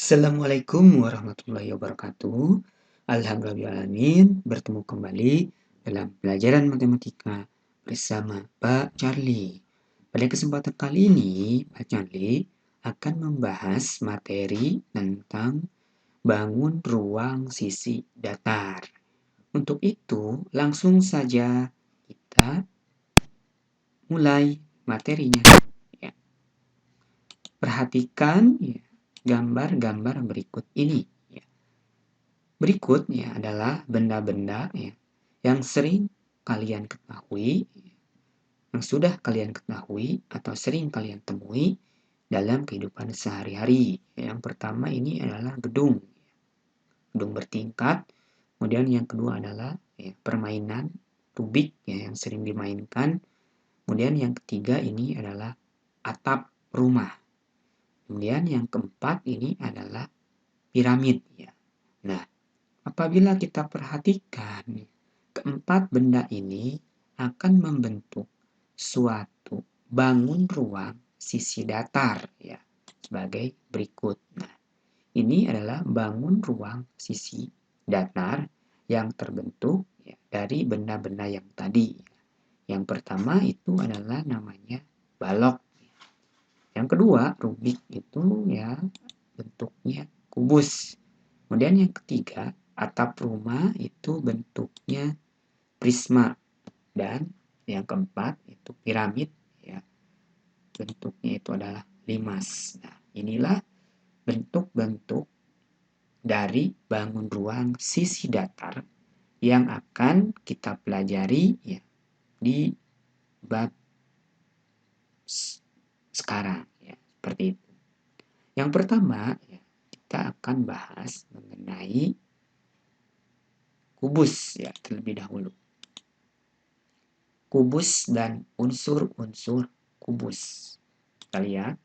Assalamualaikum warahmatullahi wabarakatuh. Alhamdulillahirrahmanirrahim. Bertemu kembali dalam pelajaran matematika bersama Pak Charlie. Pada kesempatan kali ini, Pak Charlie akan membahas materi tentang bangun ruang sisi datar. Untuk itu, langsung saja kita mulai materinya. Ya. Perhatikan ya, gambar-gambar berikut ini. Ya. Berikutnya adalah benda-benda ya, yang sering kalian ketahui, yang sudah kalian ketahui atau sering kalian temui dalam kehidupan sehari-hari. Yang pertama ini adalah gedung, gedung bertingkat. Kemudian yang kedua adalah ya, permainan Rubik ya, yang sering dimainkan. Kemudian yang ketiga ini adalah atap rumah. Kemudian yang keempat ini adalah piramid ya. Nah, apabila kita perhatikan, keempat benda ini akan membentuk suatu bangun ruang sisi datar ya, sebagai berikut. Nah, ini adalah bangun ruang sisi datar yang terbentuk ya, dari benda-benda yang tadi. Yang pertama itu adalah namanya balok. Yang kedua, Rubik itu ya bentuknya kubus. Kemudian yang ketiga, atap rumah itu bentuknya prisma. Dan yang keempat itu piramid ya. Bentuknya itu adalah limas. Nah, inilah bentuk-bentuk dari bangun ruang sisi datar yang akan kita pelajari ya di bab sekarang ya, seperti itu. Yang pertama ya, kita akan bahas mengenai kubus ya terlebih dahulu. Kubus dan unsur-unsur kubus. Kita lihat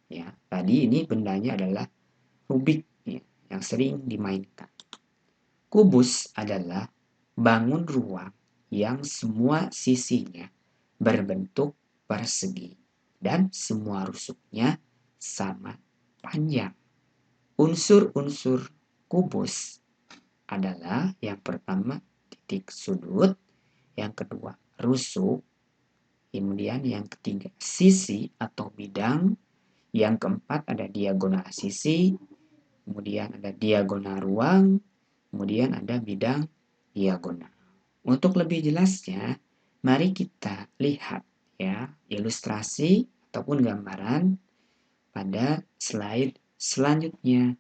ya, tadi ini bendanya adalah Rubik ya, yang sering dimainkan. Kubus adalah bangun ruang yang semua sisinya berbentuk persegi dan semua rusuknya sama panjang. Unsur-unsur kubus adalah yang pertama titik sudut, yang kedua rusuk, kemudian yang ketiga sisi atau bidang, yang keempat ada diagonal sisi, kemudian ada diagonal ruang, kemudian ada bidang diagonal. Untuk lebih jelasnya, mari kita lihat ya ilustrasi ataupun gambaran pada slide selanjutnya.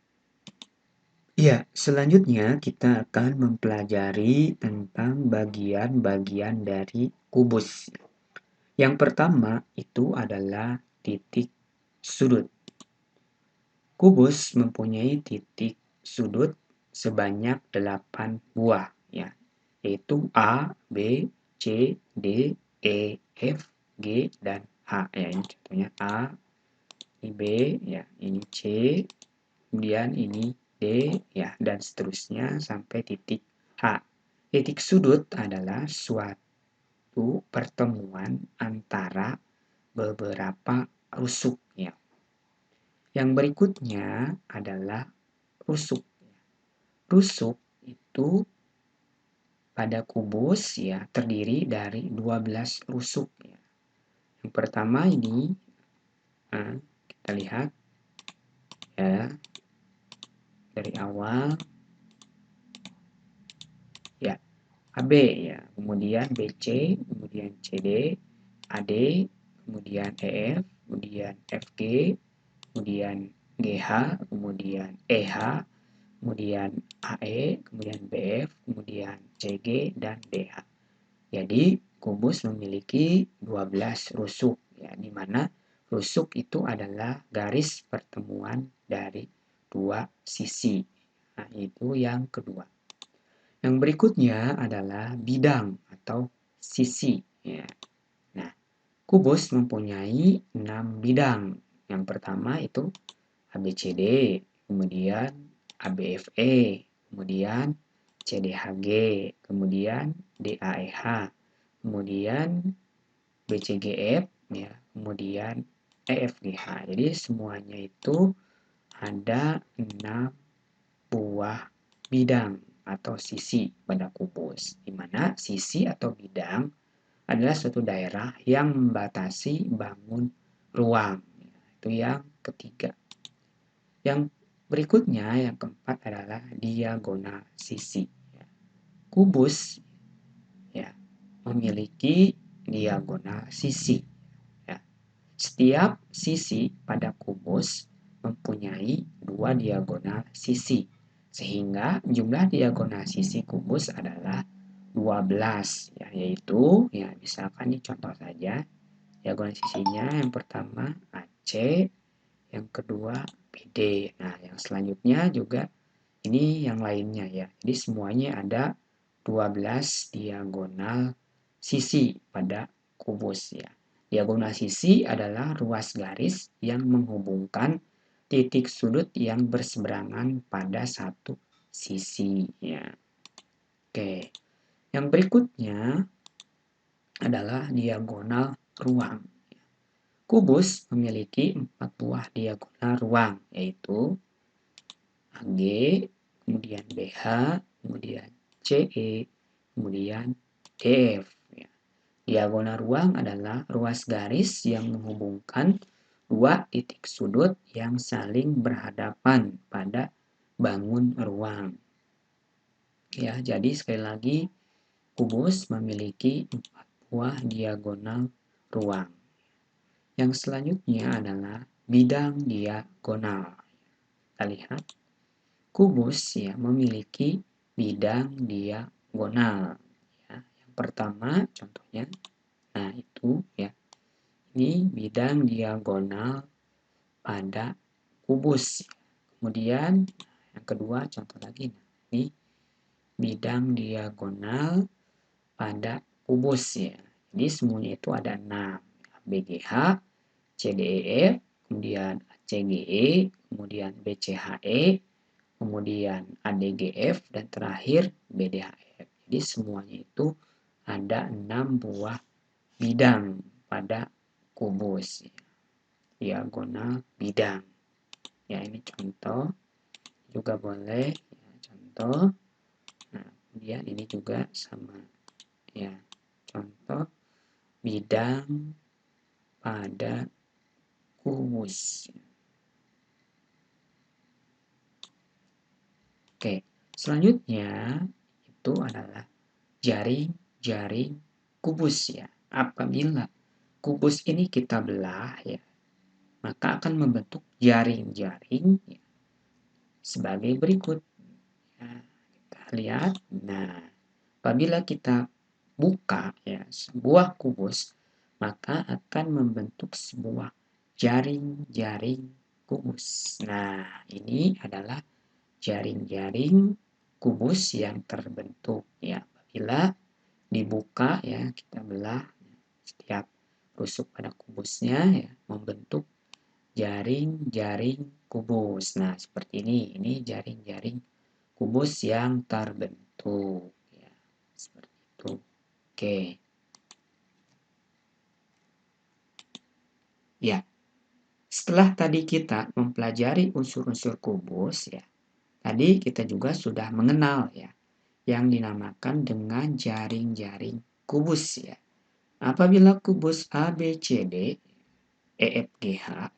Ya, selanjutnya kita akan mempelajari tentang bagian-bagian dari kubus. Yang pertama itu adalah titik sudut. Kubus mempunyai titik sudut sebanyak 8 buah ya, yaitu A, B, C, D, E, F, G, dan H ya. Ini contohnya A, ini B ya, ini C, kemudian ini D ya, dan seterusnya sampai titik H. Titik sudut adalah suatu pertemuan antara beberapa rusuk ya. Yang berikutnya adalah rusuk. Rusuk itu pada kubus ya terdiri dari 12 rusuk ya. Yang pertama ini kita lihat ya dari awal ya AB ya, kemudian BC, kemudian CD, AD, kemudian EF, kemudian FG, kemudian GH, kemudian EH, kemudian AE, kemudian BF, kemudian CG, dan DH. Jadi kubus memiliki 12 rusuk ya, di mana rusuk itu adalah garis pertemuan dari dua sisi. Nah, itu yang kedua. Yang berikutnya adalah bidang atau sisi ya. Nah, kubus mempunyai 6 bidang. Yang pertama itu ABCD, kemudian ABFE, kemudian CDHG, kemudian DAEH, kemudian BCGF, ya, kemudian EFGH. Jadi semuanya itu ada 6 buah bidang atau sisi pada kubus, di mana sisi atau bidang adalah suatu daerah yang membatasi bangun ruang. Itu yang ketiga. Yang berikutnya, yang keempat adalah diagonal sisi. Kubus ya memiliki diagonal sisi. Ya. Setiap sisi pada kubus mempunyai 2 diagonal sisi, sehingga jumlah diagonal sisi kubus adalah 12, ya, yaitu ya misalkan ini contoh saja, diagonal sisinya yang pertama AC, yang kedua BD. Nah, yang selanjutnya juga ini yang lainnya ya. Jadi semuanya ada 12 diagonal sisi pada kubus ya. Diagonal sisi adalah ruas garis yang menghubungkan titik sudut yang berseberangan pada satu sisi ya. Oke. Yang berikutnya adalah diagonal ruang. Kubus memiliki 4 buah diagonal ruang, yaitu AG, kemudian BH, kemudian CE, kemudian DF. Diagonal ruang adalah ruas garis yang menghubungkan 2 titik sudut yang saling berhadapan pada bangun ruang. Ya, jadi sekali lagi kubus memiliki 4 buah diagonal ruang. Yang selanjutnya adalah bidang diagonal. Kita lihat, kubus ya memiliki bidang diagonal. Ya. Yang pertama contohnya, nah itu ya, ini bidang diagonal pada kubus. Kemudian yang kedua contoh lagi, nah, ini bidang diagonal pada kubus ya. Jadi semuanya itu ada 6, BGH, CDEF, kemudian CGE, kemudian BCHE, kemudian ADGF, dan terakhir BDHF. Jadi semuanya itu ada 6 buah bidang pada kubus. Diagonal bidang. Ya, ini contoh. Juga boleh ya, contoh. Nah, kemudian ini juga sama. Ya, contoh bidang pada kubus. Oke, selanjutnya itu adalah jaring-jaring kubus ya. Apabila kubus ini kita belah ya, maka akan membentuk jaring-jaring ya, sebagai berikut. Ya, kita lihat. Nah, apabila kita buka ya sebuah kubus, maka akan membentuk sebuah jaring-jaring kubus. Nah, ini adalah jaring-jaring kubus yang terbentuk ya apabila dibuka ya, kita belah setiap rusuk pada kubusnya ya membentuk jaring-jaring kubus. Nah, seperti ini jaring-jaring kubus yang terbentuk ya, seperti itu. Oke. Ya. Setelah tadi kita mempelajari unsur-unsur kubus ya, tadi kita juga sudah mengenal ya yang dinamakan dengan jaring-jaring kubus ya. Apabila kubus ABCD, EFGH,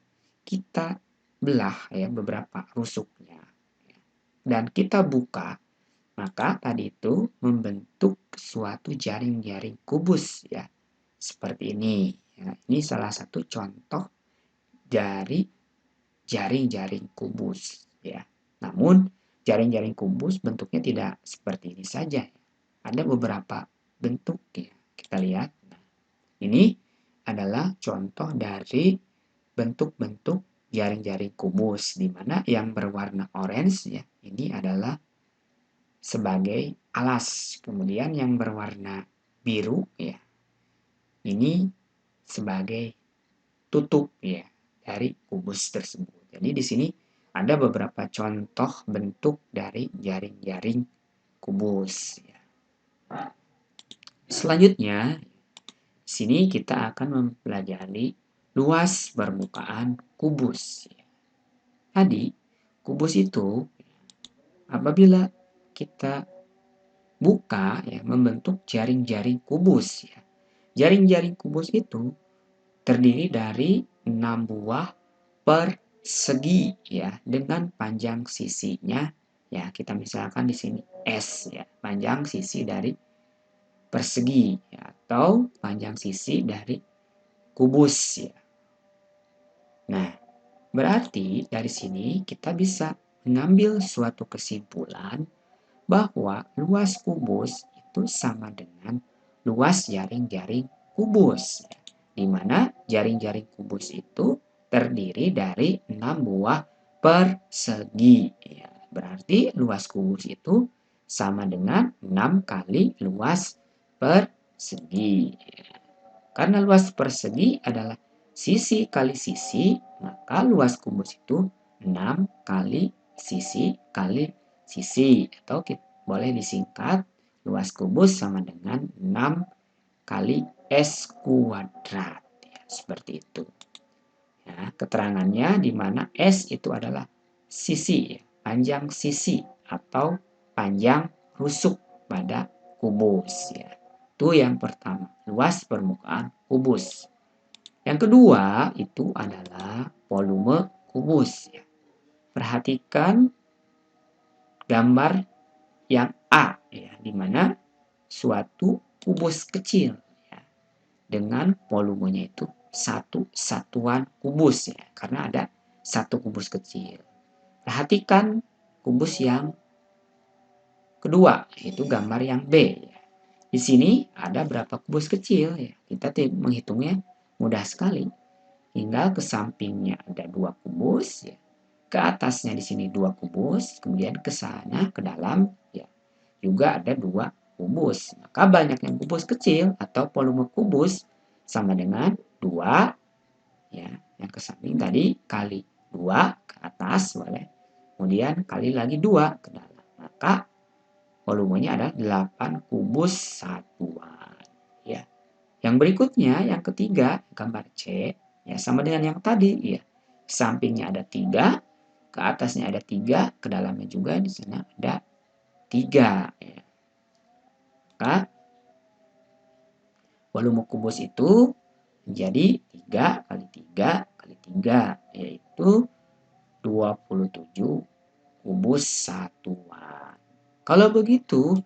kita belah ya beberapa rusuknya dan kita buka, maka tadi itu membentuk suatu jaring-jaring kubus ya. Seperti ini. Ya. Ini salah satu contoh dari jaring-jaring kubus ya. Namun jaring-jaring kubus bentuknya tidak seperti ini saja. Ada beberapa bentuk ya. Kita lihat. Nah, ini adalah contoh dari bentuk-bentuk jaring-jaring kubus di mana yang berwarna orange ya. Ini adalah sebagai alas. Kemudian yang berwarna biru ya. Ini sebagai tutup ya dari kubus tersebut. Jadi di sini ada beberapa contoh bentuk dari jaring-jaring kubus. Selanjutnya, sini kita akan mempelajari luas permukaan kubus. Tadi kubus itu apabila kita buka ya membentuk jaring-jaring kubus ya. Jaring-jaring kubus itu terdiri dari 6 buah persegi ya dengan panjang sisinya ya kita misalkan di sini S ya, panjang sisi dari persegi ya, atau panjang sisi dari kubus ya. Nah, berarti dari sini kita bisa mengambil suatu kesimpulan bahwa luas kubus itu sama dengan luas jaring-jaring kubus. Di mana jaring-jaring kubus itu terdiri dari 6 buah persegi. Ya, berarti luas kubus itu sama dengan 6 kali luas persegi. Karena luas persegi adalah sisi kali sisi, maka luas kubus itu 6 kali sisi atau boleh disingkat luas kubus sama dengan 6 kali S kuadrat ya, seperti itu ya, keterangannya di mana S itu adalah sisi ya, panjang sisi atau panjang rusuk pada kubus ya. Itu yang pertama, luas permukaan kubus. Yang kedua itu adalah volume kubus ya. Perhatikan gambar yang A ya, di mana suatu kubus kecil ya, dengan volumenya itu satu satuan kubus ya, karena ada satu kubus kecil. Perhatikan kubus yang kedua, yaitu gambar yang B ya. Di sini ada berapa kubus kecil ya, kita menghitungnya mudah sekali. Tinggal ke sampingnya ada 2 kubus ya. Ke atasnya di sini 2 kubus, kemudian ke sana ke dalam ya juga ada 2 kubus. Maka banyaknya kubus kecil atau volume kubus sama dengan 2 ya, yang ke samping tadi kali 2 ke atas boleh. Kemudian kali lagi 2 ke dalam. Maka volumenya ada 8 kubus satuan ya. Yang berikutnya yang ketiga gambar C ya sama dengan yang tadi ya. Sampingnya ada 3, ke atasnya ada 3, ke dalamnya juga di sana ada 3 ya. Maka volume kubus itu menjadi 3 kali 3 kali 3 yaitu 27 kubus satuan. Kalau begitu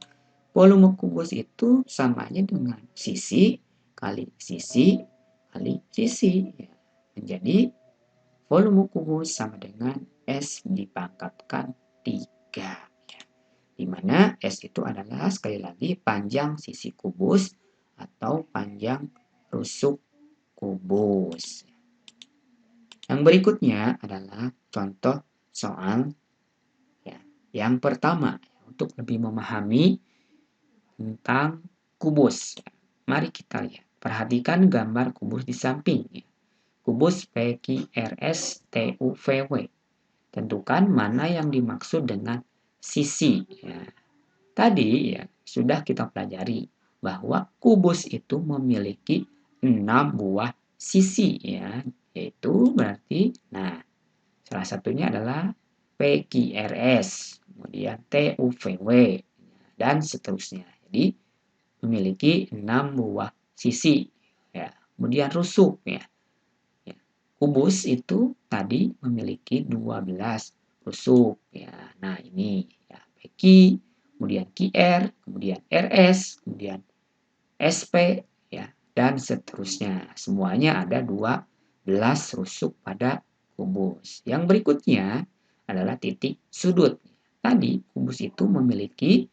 volume kubus itu samanya dengan sisi kali sisi kali sisi ya. Menjadi volume kubus sama dengan S dipangkatkan 3 ya. Di mana S itu adalah sekali lagi panjang sisi kubus atau panjang rusuk kubus. Yang berikutnya adalah contoh soal ya. Yang pertama untuk lebih memahami tentang kubus. Mari kita lihat. Perhatikan gambar kubus di samping. Kubus PQRS TUVW. Tentukan mana yang dimaksud dengan sisi. Ya. Tadi ya sudah kita pelajari bahwa kubus itu memiliki 6 buah sisi ya. Yaitu berarti nah salah satunya adalah PQRS, kemudian TUVW dan seterusnya. Jadi memiliki 6 buah sisi ya. Kemudian rusuk ya. Kubus itu tadi memiliki 12 rusuk ya. Nah, ini ya PQ, kemudian QR, kemudian RS, kemudian SP ya dan seterusnya. Semuanya ada 12 rusuk pada kubus. Yang berikutnya adalah titik sudut. Tadi kubus itu memiliki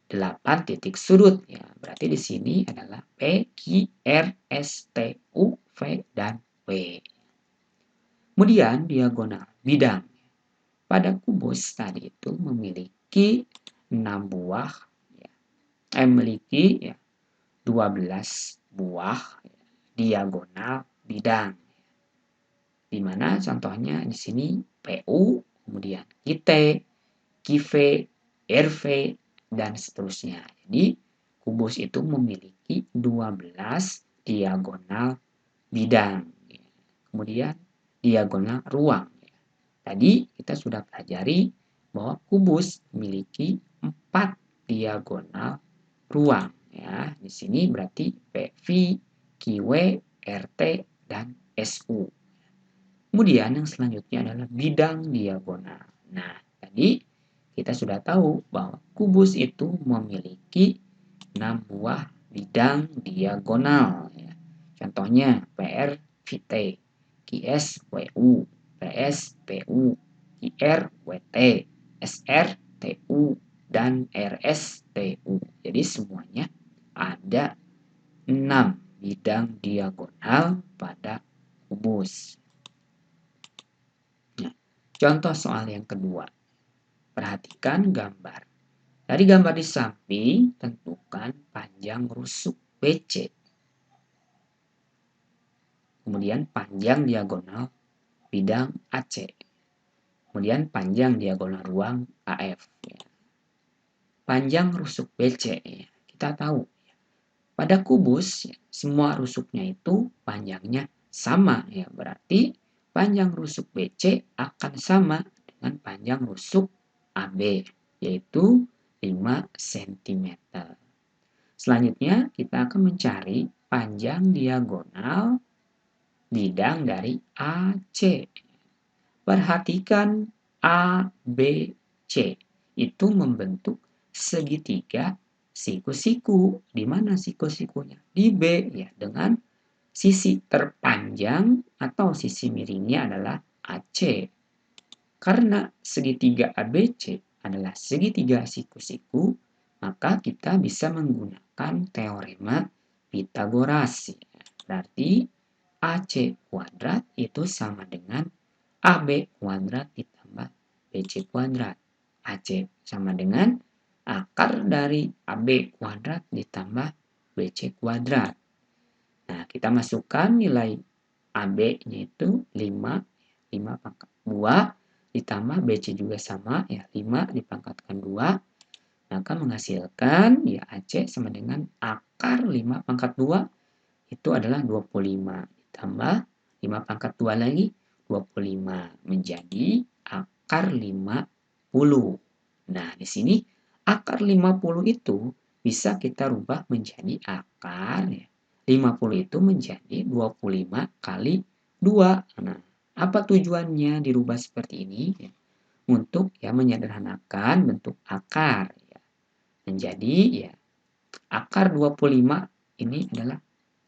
8 titik sudut ya. Berarti di sini adalah P, Q, R, S, T, U, V dan W. Kemudian diagonal bidang. Pada kubus tadi itu memiliki 6 buah ya. Memiliki ya, 12 buah ya, diagonal bidang. Di mana contohnya di sini PU, kemudian QT, QV, RV dan seterusnya. Jadi kubus itu memiliki 12 diagonal bidang. Kemudian diagonal ruang. Tadi kita sudah pelajari bahwa kubus memiliki 4 diagonal ruang. Ya, di sini berarti PV, QW, RT, dan SU. Kemudian yang selanjutnya adalah bidang diagonal. Nah, tadi kita sudah tahu bahwa kubus itu memiliki 6 buah bidang diagonal. Ya. Contohnya PR, VT, QS, WU, PS, PU, IR, WT, SR, TU, dan RS, TU. Jadi semuanya ada 6 bidang diagonal pada kubus. Nah, contoh soal yang kedua. Perhatikan gambar. Dari gambar di samping, tentukan panjang rusuk BC. Kemudian panjang diagonal bidang AC. Kemudian panjang diagonal ruang AF. Panjang rusuk BC. Kita tahu, pada kubus, semua rusuknya itu panjangnya sama. Ya, berarti panjang rusuk BC akan sama dengan panjang rusuk AB, yaitu 5 cm. Selanjutnya, kita akan mencari panjang diagonal bidang dari AC. Perhatikan ABC itu membentuk segitiga siku-siku. Di mana siku-sikunya? Di B, ya, dengan sisi terpanjang atau sisi miringnya adalah AC. Karena segitiga ABC adalah segitiga siku-siku, maka kita bisa menggunakan teorema Pythagoras. Berarti AC kuadrat itu sama dengan AB kuadrat ditambah BC kuadrat. AC sama dengan akar dari AB kuadrat ditambah BC kuadrat. Nah, kita masukkan nilai AB-nya itu 5 pangkat 2 ditambah BC juga sama, ya, 5 dipangkatkan 2, maka menghasilkan ya AC sama dengan akar 5 pangkat 2 itu adalah 25 ditambah 5 pangkat 2 lagi 25 menjadi akar 50. Nah, di sini akar 50 itu bisa kita rubah menjadi akar, ya. 50 itu menjadi 25 kali 2. Nah, apa tujuannya dirubah seperti ini? Ya, untuk ya menyederhanakan bentuk akar, ya. Menjadi ya akar 25 ini adalah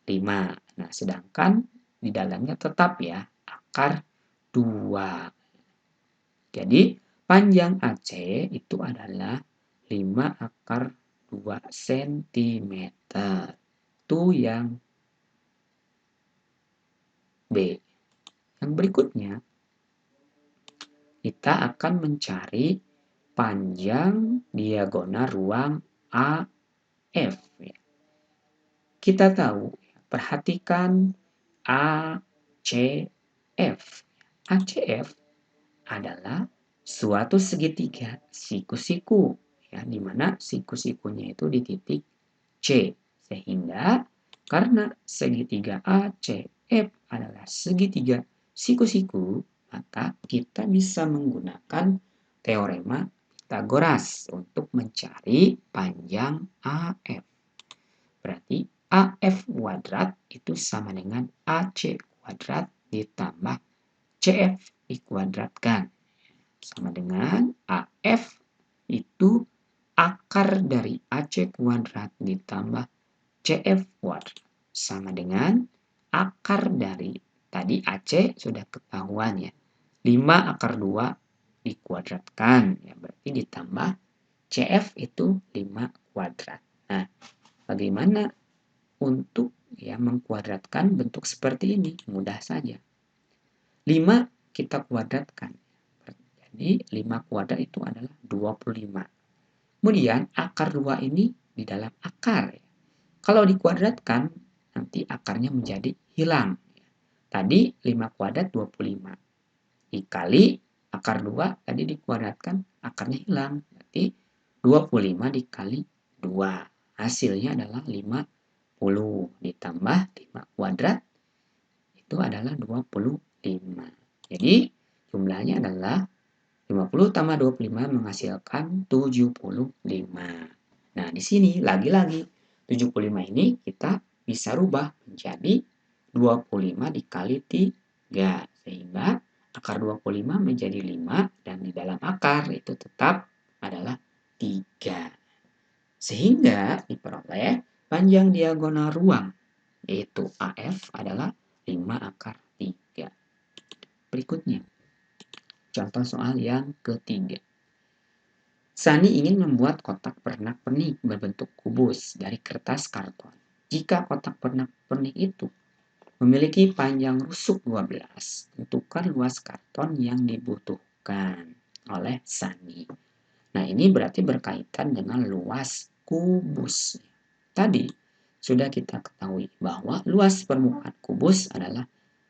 5. Nah, sedangkan di dalamnya tetap ya akar 2. Jadi panjang AC itu adalah 5 akar 2 cm. Itu yang B. Yang berikutnya, kita akan mencari panjang diagonal ruang AF. Kita tahu, perhatikan ACF. ACF adalah suatu segitiga siku-siku, ya, di mana siku-sikunya itu di titik C. Sehingga karena segitiga ACF adalah segitiga siku-siku, maka kita bisa menggunakan teorema Pythagoras untuk mencari panjang AF. Berarti AF kuadrat itu sama dengan AC kuadrat ditambah CF dikuadratkan. Sama dengan AF itu akar dari AC kuadrat ditambah CF kuadrat. Sama dengan akar dari tadi AC sudah ketahuan, ya. 5 akar 2 dikuadratkan, ya, berarti ditambah CF itu 5 kuadrat. Nah, bagaimana untuk ya mengkuadratkan bentuk seperti ini? Mudah saja. 5 kita kuadratkan. Jadi 5 kuadrat itu adalah 25. Kemudian akar 2 ini di dalam akar. Kalau dikuadratkan nanti akarnya menjadi hilang. Tadi 5 kuadrat 25. Dikali akar 2 tadi dikuadratkan akarnya hilang. Berarti 25 dikali 2. Hasilnya adalah 50 ditambah 5 kuadrat itu adalah 25. Jadi jumlahnya adalah 50 tambah 25 menghasilkan 75. Nah, di sini lagi-lagi 75 ini kita bisa rubah menjadi 25 dikali 3. Sehingga akar 25 menjadi 5 dan di dalam akar itu tetap adalah 3. Sehingga diperoleh panjang diagonal ruang yaitu AF adalah 5 akar 3. Berikutnya, contoh soal yang ketiga. Sani ingin membuat kotak pernak-pernik berbentuk kubus dari kertas karton. Jika kotak pernak-pernik itu memiliki panjang rusuk 12, tentukan luas karton yang dibutuhkan oleh Sani. Nah, ini berarti berkaitan dengan luas kubus. Tadi sudah kita ketahui bahwa luas permukaan kubus adalah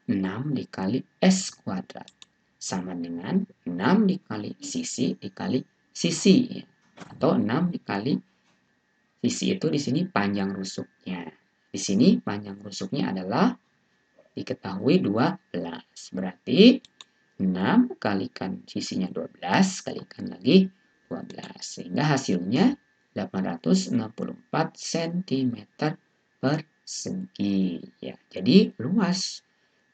6 dikali S kuadrat. Sama dengan 6 dikali sisi dikali sisi. Atau 6 dikali sisi itu di sini panjang rusuknya. Di sini panjang rusuknya adalah diketahui 12. Berarti 6 kalikan sisinya 12 kalikan lagi 12. Sehingga hasilnya 864 cm persegi. Ya, jadi luas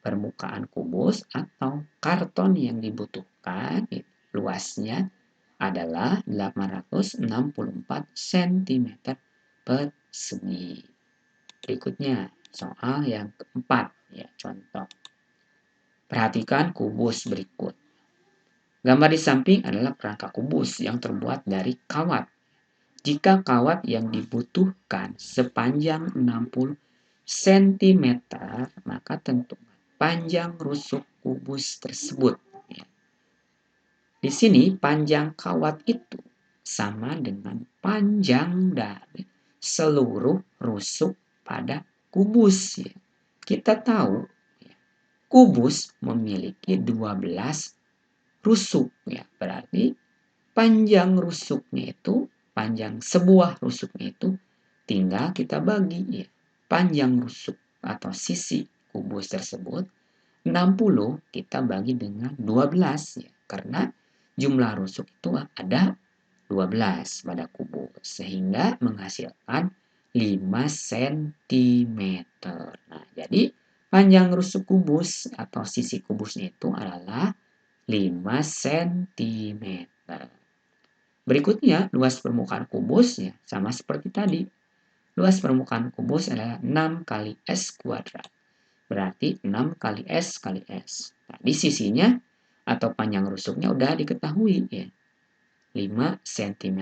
permukaan kubus atau karton yang dibutuhkan luasnya adalah 864 cm persegi. Berikutnya soal yang keempat ya, contoh. Perhatikan kubus berikut. Gambar di samping adalah kerangka kubus yang terbuat dari kawat. Jika kawat yang dibutuhkan sepanjang 60 cm, maka tentukan panjang rusuk kubus tersebut. Di sini panjang kawat itu sama dengan panjang dari seluruh rusuk pada kubus. Kita tahu kubus memiliki 12 rusuk. Berarti panjang rusuknya itu, panjang sebuah rusuknya itu tinggal kita bagi. Panjang rusuk atau sisi kubus tersebut 60 kita bagi dengan 12 karena jumlah rusuk itu ada 12 pada kubus sehingga menghasilkan 5 cm. Nah, jadi panjang rusuk kubus atau sisi kubusnya itu adalah 5 cm. Berikutnya, luas permukaan kubus sama seperti tadi. Luas permukaan kubus adalah 6 kali S kuadrat. Berarti 6 kali S kali S. Nah, di sisinya atau panjang rusuknya udah diketahui 5 cm.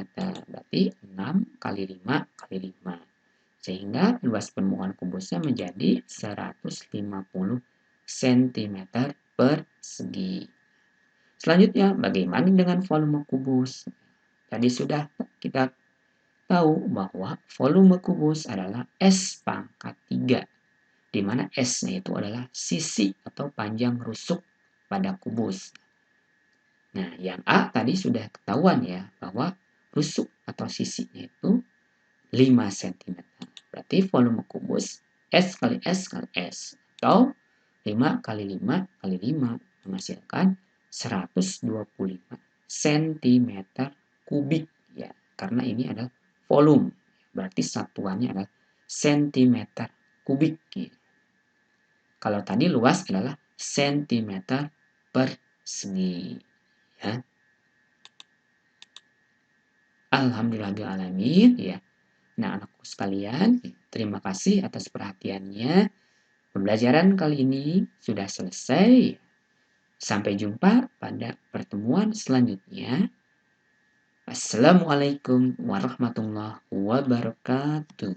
Berarti 6 kali 5 kali 5. Sehingga luas permukaan kubusnya menjadi 150 cm persegi. Selanjutnya, bagaimana dengan volume kubus? Tadi sudah kita tahu bahwa volume kubus adalah S pangkat 3, di mana S-nya itu adalah sisi atau panjang rusuk pada kubus. Nah, yang A tadi sudah ketahuan ya, bahwa rusuk atau sisinya itu 5 cm. Berarti volume kubus S kali S kali S, atau 5 kali 5 kali 5 menghasilkan 125 cm kubik ya, karena ini adalah volume. Berarti satuannya adalah cm kubik. Ya. Kalau tadi luas adalah cm persegi. Ya. Alhamdulillahirrahmanirrahim ya. Nah, anakku sekalian, terima kasih atas perhatiannya. Pembelajaran kali ini sudah selesai. Sampai jumpa pada pertemuan selanjutnya. Assalamualaikum warahmatullahi wabarakatuh.